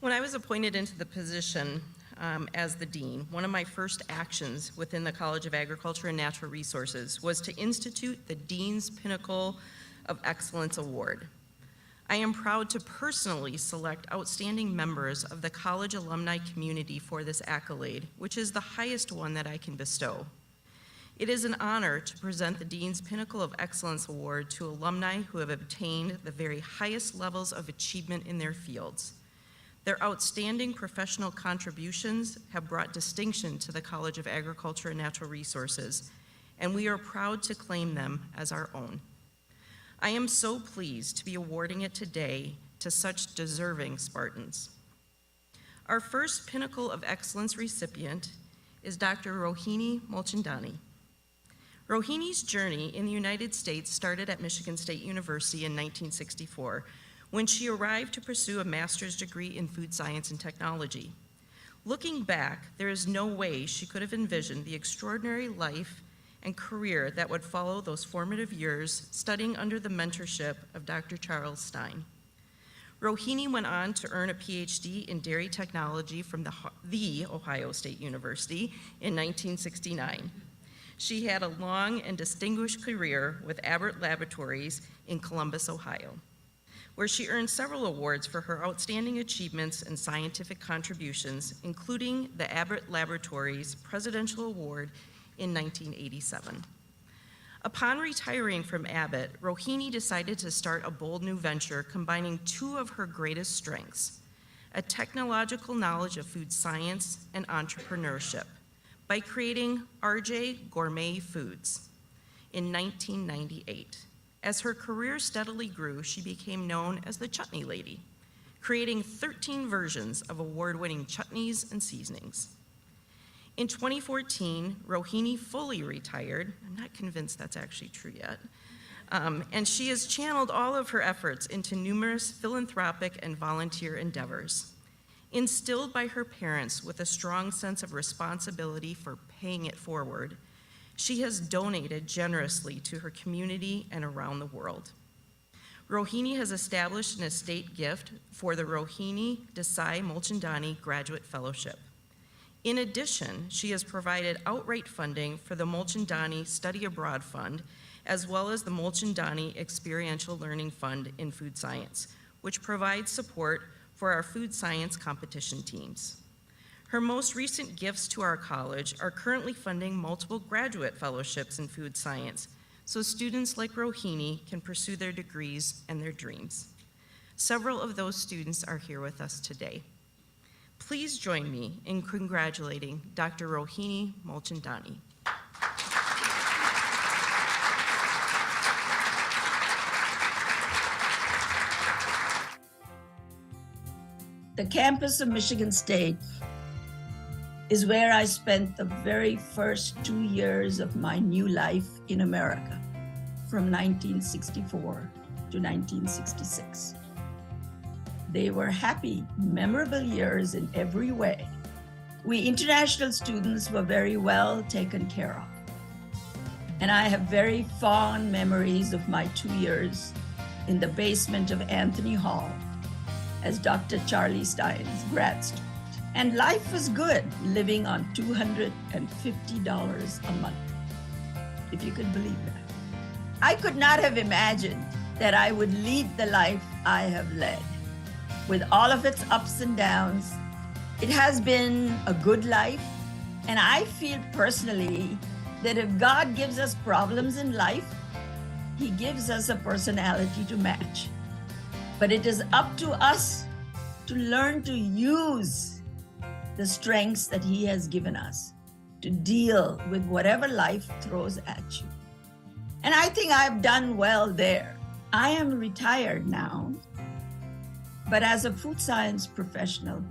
When I was appointed into the position as the dean, one of my first actions within the College of Agriculture and Natural Resources was to institute the Dean's Pinnacle of Excellence Award. I am proud to personally select outstanding members of the college alumni community for this accolade, which is the highest one that I can bestow. It is an honor to present the Dean's Pinnacle of Excellence Award to alumni who have obtained the very highest levels of achievement in their fields. Their outstanding professional contributions have brought distinction to the College of Agriculture and Natural Resources, and we are proud to claim them as our own. I am so pleased to be awarding it today to such deserving Spartans. Our first Pinnacle of Excellence recipient is Dr. Rohini Mulchandani. Rohini's journey in the United States started at Michigan State University in 1964, when she arrived to pursue a master's degree in food science and technology. Looking back, there is no way she could have envisioned the extraordinary life and career that would follow those formative years studying under the mentorship of Dr. Charles Stein. Rohini went on to earn a PhD in dairy technology from the Ohio State University in 1969. She had a long and distinguished career with Abbott Laboratories in Columbus, Ohio, where she earned several awards for her outstanding achievements and scientific contributions, including the Abbott Laboratories Presidential Award in 1987. Upon retiring from Abbott, Rohini decided to start a bold new venture combining two of her greatest strengths, a technological knowledge of food science and entrepreneurship, by creating RJ Gourmet Foods in 1998. As her career steadily grew, she became known as the Chutney Lady, creating 13 versions of award-winning chutneys and seasonings. In 2014, Rohini fully retired. I'm not convinced that's actually true yet. And she has channeled all of her efforts into numerous philanthropic and volunteer endeavors. Instilled by her parents with a strong sense of responsibility for paying it forward, she has donated generously to her community and around the world. Rohini has established an estate gift for the Rohini Desai Mulchandani Graduate Fellowship. In addition, she has provided outright funding for the Mulchandani Study Abroad Fund, as well as the Mulchandani Experiential Learning Fund in Food Science, which provides support for our food science competition teams. Her most recent gifts to our college are currently funding multiple graduate fellowships in food science, so students like Rohini can pursue their degrees and their dreams. Several of those students are here with us today. Please join me in congratulating Dr. Rohini Mulchandani. The campus of Michigan State is where I spent the very first 2 years of my new life in America, from 1964 to 1966. They were happy, memorable years in every way. We international students were very well taken care of. And I have very fond memories of my 2 years in the basement of Anthony Hall as Dr. Charlie Stein's grad student. And life was good, living on $250 a month, if you could believe that. I could not have imagined that I would lead the life I have led. With all of its ups and downs, it has been a good life. And I feel personally that if God gives us problems in life, He gives us a personality to match. But it is up to us to learn to use the strengths that He has given us to deal with whatever life throws at you. And I think I've done well there. I am retired now, but as a food science professional,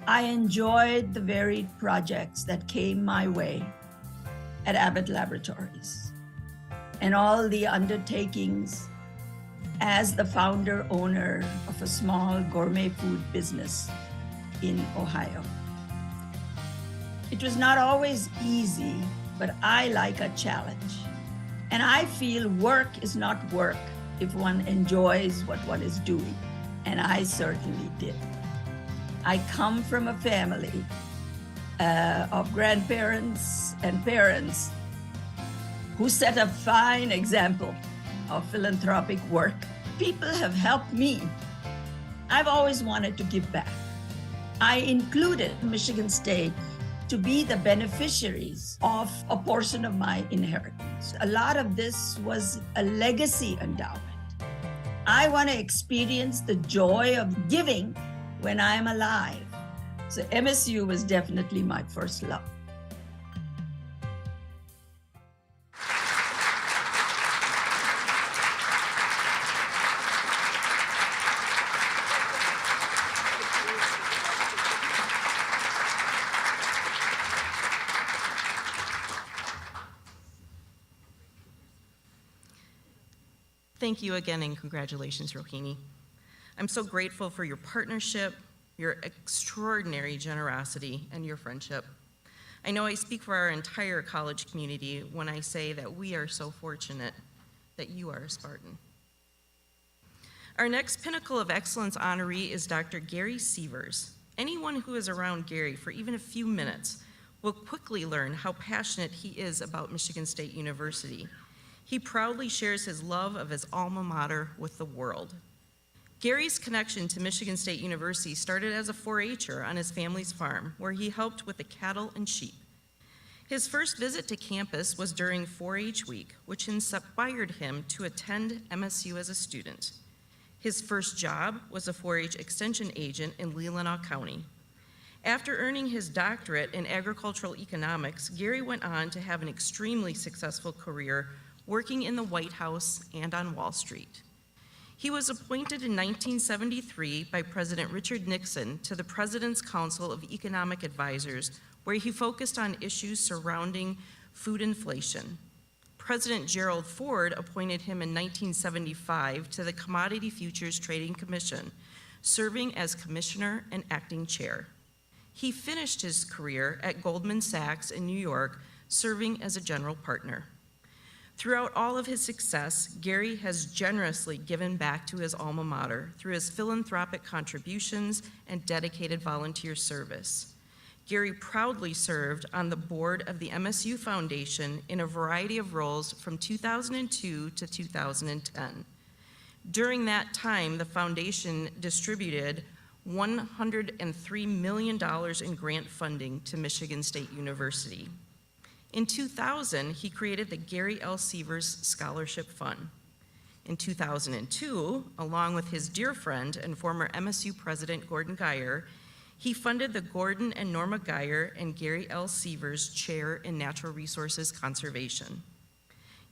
I enjoyed the varied projects that came my way at Abbott Laboratories and all the undertakings as the founder owner of a small gourmet food business in Ohio. It was not always easy, but I like a challenge. And I feel work is not work if one enjoys what one is doing. And I certainly did. I come from a family of grandparents and parents who set a fine example of philanthropic work. People have helped me. I've always wanted to give back. I included Michigan State to be the beneficiaries of a portion of my inheritance. A lot of this was a legacy endowment. I want to experience the joy of giving when I'm alive. So MSU was definitely my first love. Thank you again and congratulations, Rohini. I'm so grateful for your partnership, your extraordinary generosity, and your friendship. I know I speak for our entire college community when I say that we are so fortunate that you are a Spartan. Our next Pinnacle of Excellence honoree is Dr. Gary Sievers. Anyone who is around Gary for even a few minutes will quickly learn how passionate he is about Michigan State University. He proudly shares his love of his alma mater with the world. Gary's connection to Michigan State University started as a 4-H'er on his family's farm, where he helped with the cattle and sheep. His first visit to campus was during 4-H week, which inspired him to attend MSU as a student. His first job was a 4-H extension agent in Leelanau County. After earning his doctorate in agricultural economics, Gary went on to have an extremely successful career working in the White House and on Wall Street. He was appointed in 1973 by President Richard Nixon to the President's Council of Economic Advisors, where he focused on issues surrounding food inflation. President Gerald Ford appointed him in 1975 to the Commodity Futures Trading Commission, serving as commissioner and acting chair. He finished his career at Goldman Sachs in New York, serving as a general partner. Throughout all of his success, Gary has generously given back to his alma mater through his philanthropic contributions and dedicated volunteer service. Gary proudly served on the board of the MSU Foundation in a variety of roles from 2002 to 2010. During that time, the foundation distributed $103 million in grant funding to Michigan State University. In 2000, he created the Gary L. Sievers Scholarship Fund. In 2002, along with his dear friend and former MSU President Gordon Geyer, he funded the Gordon and Norma Geyer and Gary L. Sievers Chair in Natural Resources Conservation.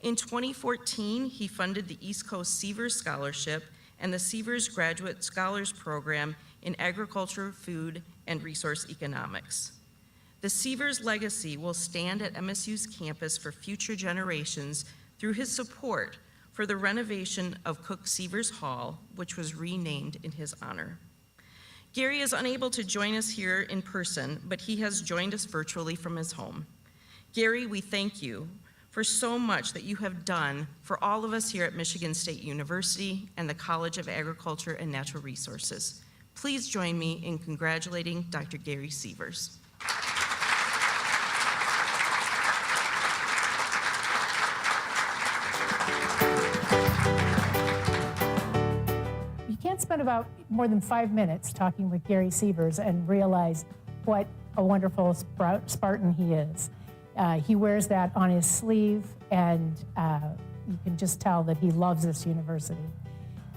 In 2014, he funded the East Coast Sievers Scholarship and the Sievers Graduate Scholars Program in Agriculture, Food, and Resource Economics. The Sievers legacy will stand at MSU's campus for future generations through his support for the renovation of Cook Sievers Hall, which was renamed in his honor. Gary is unable to join us here in person, but he has joined us virtually from his home. Gary, we thank you for so much that you have done for all of us here at Michigan State University and the College of Agriculture and Natural Resources. Please join me in congratulating Dr. Gary Sievers. You can't spend about more than 5 minutes talking with Gary Sievers and realize what a wonderful Spartan he is. He wears that on his sleeve, and you can just tell that he loves this university.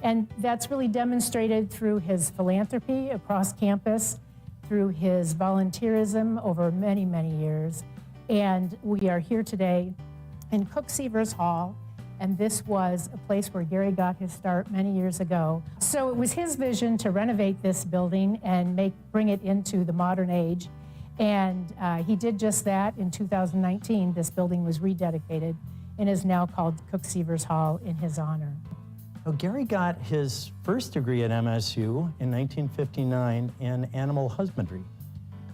And that's really demonstrated through his philanthropy across campus, through his volunteerism over many, many years. And we are here today in Cook Sievers Hall, and this was a place where Gary got his start many years ago. So it was his vision to renovate this building and bring it into the modern age. And he did just that in 2019. This building was rededicated and is now called Cook Sievers Hall in his honor. Well, Gary got his first degree at MSU in 1959 in animal husbandry.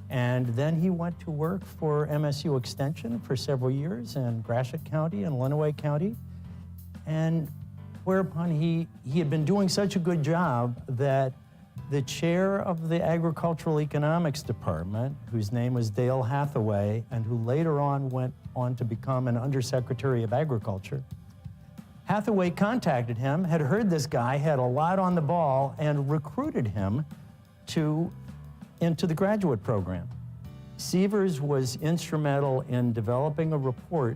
And then he went to work for MSU Extension for several years in Gratiot County and Lenawee County. And whereupon he had been doing such a good job that the chair of the Agricultural Economics Department, whose name was Dale Hathaway, and who later on went on to become an Undersecretary of Agriculture, Hathaway contacted him, had heard this guy had a lot on the ball, and recruited him into the graduate program. Sievers was instrumental in developing a report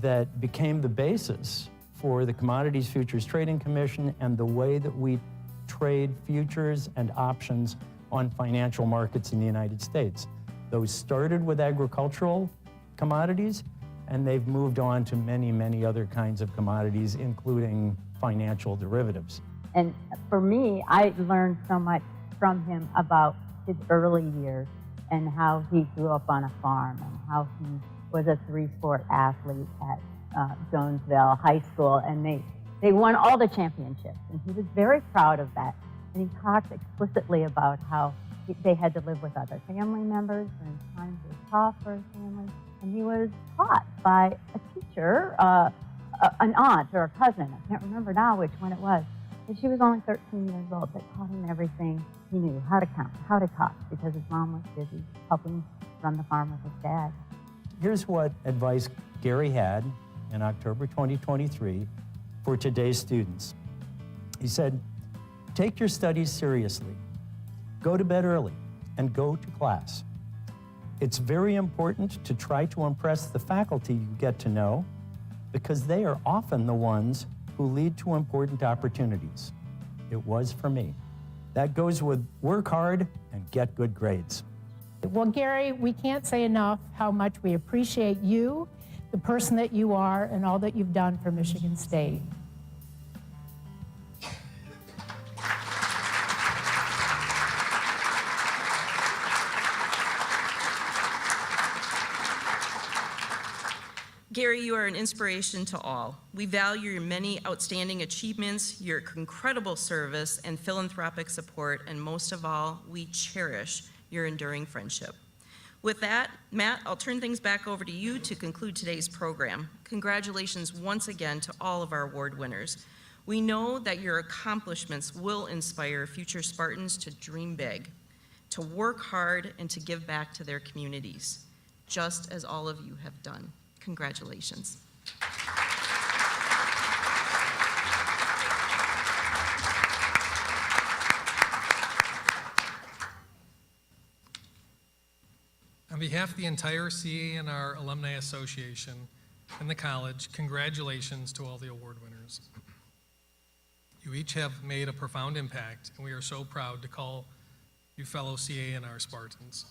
that became the basis for the Commodities Futures Trading Commission and the way that we trade futures and options on financial markets in the United States. Those started with agricultural commodities, and they've moved on to many, many other kinds of commodities, including financial derivatives. And for me, I learned so much from him about his early years and how he grew up on a farm and how he was a three-sport athlete at Jonesville High School, and they won all the championships, and he was very proud of that. And he talked explicitly about how they had to live with other family members, and times were tough for his family. And he was taught by a teacher, an aunt or a cousin, I can't remember now which one it was, and she was only 13 years old, that taught him everything he knew, how to count, how to talk, because his mom was busy helping run the farm with his dad. Here's what advice Gary had in October 2023 for today's students. He said, take your studies seriously, go to bed early, and go to class. It's very important to try to impress the faculty you get to know, because they are often the ones who lead to important opportunities. It was for me. That goes with work hard and get good grades. Well, Gary, we can't say enough how much we appreciate you, the person that you are, and all that you've done for Michigan State. Gary, you are an inspiration to all. We value your many outstanding achievements, your incredible service and philanthropic support, and most of all, we cherish your enduring friendship. With that, Matt, I'll turn things back over to you to conclude today's program. Congratulations once again to all of our award winners. We know that your accomplishments will inspire future Spartans to dream big, to work hard, and to give back to their communities, just as all of you have done. Congratulations. On behalf of the entire CANR Alumni Association and the college, congratulations to all the award winners. You each have made a profound impact, and we are so proud to call you fellow CANR Spartans.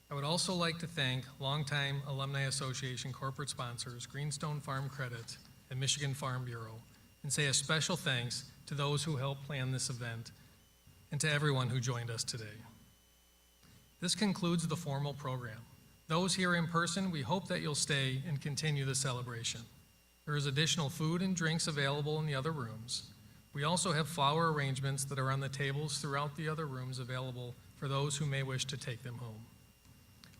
I would also like to thank longtime Alumni Association corporate sponsors, Greenstone Farm Credit and Michigan Farm Bureau, and say a special thanks to those who helped plan this event and to everyone who joined us today. This concludes the formal program. Those here in person, we hope that you'll stay and continue the celebration. There is additional food and drinks available in the other rooms. We also have flower arrangements that are on the tables throughout the other rooms available for those who may wish to take them home.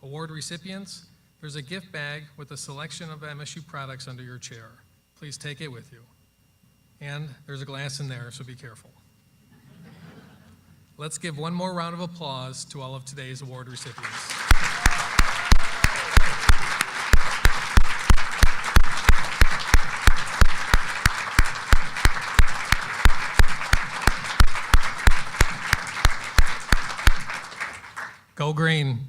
Award recipients, There's a gift bag with a selection of MSU products under your chair. Please take it with you. And there's a glass in there, so be careful. Let's give one more round of applause to all of today's award recipients. Go green.